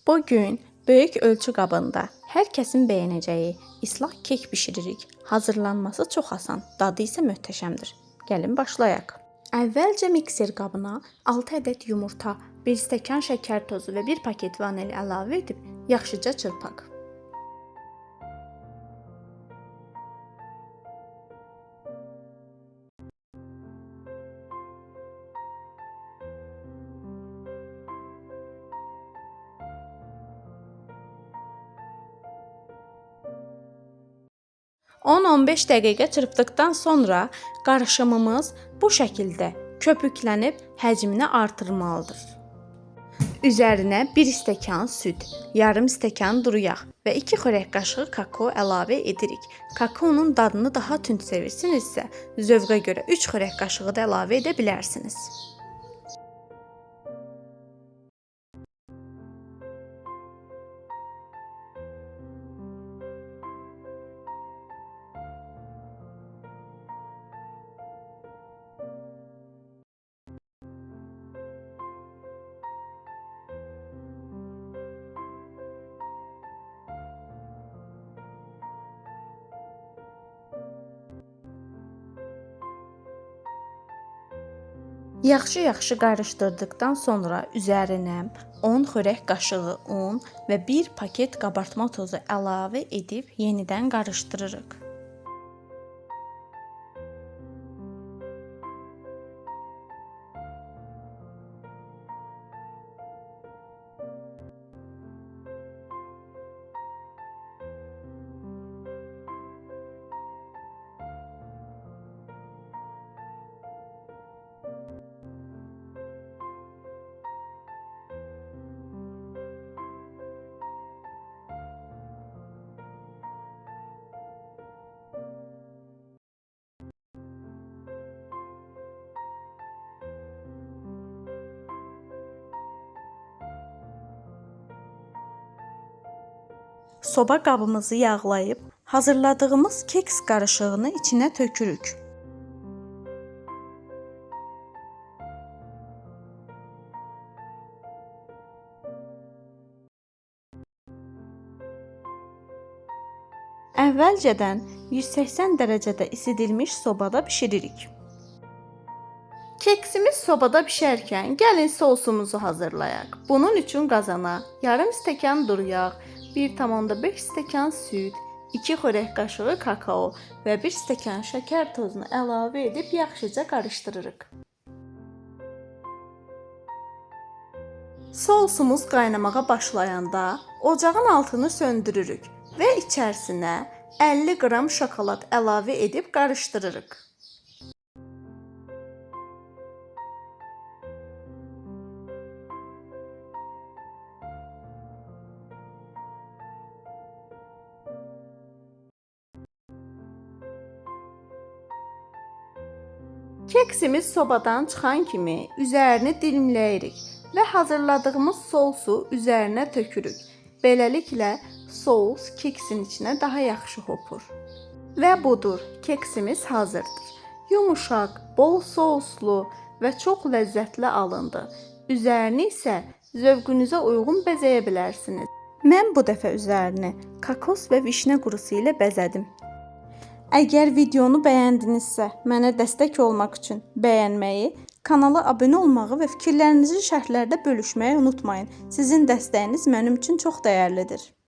Bugün böyük ölçü qabında hər kəsin bəyənəcəyi islah kek bişiririk. Hazırlanması çox asan, dadı isə möhtəşəmdir. Gəlin başlayaq. Əvvəlcə mikser qabına 6 ədəd yumurta, 1 stəkan şəkər tozu və 1 paket vanil əlavə edib yaxşıca çırpaq. (10-15 dəqiqə çırpdıqdan sonra qarışımımız bu şəkildə köpüklənib həcmini artırmalıdır. Üzərinə 1 stəkan süd, yarım stəkan duru yağ və 2 xörək qaşığı kakao əlavə edirik. Kakaonun dadını daha tünd sevirsinizsə, zövqə görə 3 xörək qaşığı da əlavə edə bilərsiniz. Yaxşı qarışdırdıqdan sonra üzərinə 10 xörək qaşığı un və 1 paket qabartma tozu əlavə edib yenidən qarışdırırıq. Soba qabımızı yağlayıb hazırladığımız keks qarışığını içinə tökürük. Əvvəlcədən 180 dərəcədə isidilmiş sobada bişiririk. Keksimiz sobada bişərkən gəlin sosumuzu hazırlayaq. Bunun üçün qazana yarım stəkan duru yağ, 1,5 stəkan süd, 2 xörək qaşığı kakao və 1 stəkan şəkər tozunu əlavə edib yaxşıca qarışdırırıq. Sosumuz qaynamağa başlayanda ocağın altını söndürürük və içərisinə 50 qram şokolad əlavə edib qarışdırırıq. Keksimiz sobadan çıxan kimi üzərini dilimləyirik və hazırladığımız sosu üzərinə tökürük. Beləliklə sos keksin içinə daha yaxşı hopur. Və budur, keksimiz hazırdır. Yumuşaq, bol soslu və çox ləzzətli alındı. Üzərini isə zövqünüzə uyğun bəzəyə bilərsiniz. Mən bu dəfə üzərini kokos və vişnə qurusu ilə bəzədim. Əgər videonu bəyəndinizsə, mənə dəstək olmaq üçün bəyənməyi, kanala abunə olmağı və fikirlərinizi şərhlərdə bölüşməyi unutmayın. Sizin dəstəyiniz mənim üçün çox dəyərlidir.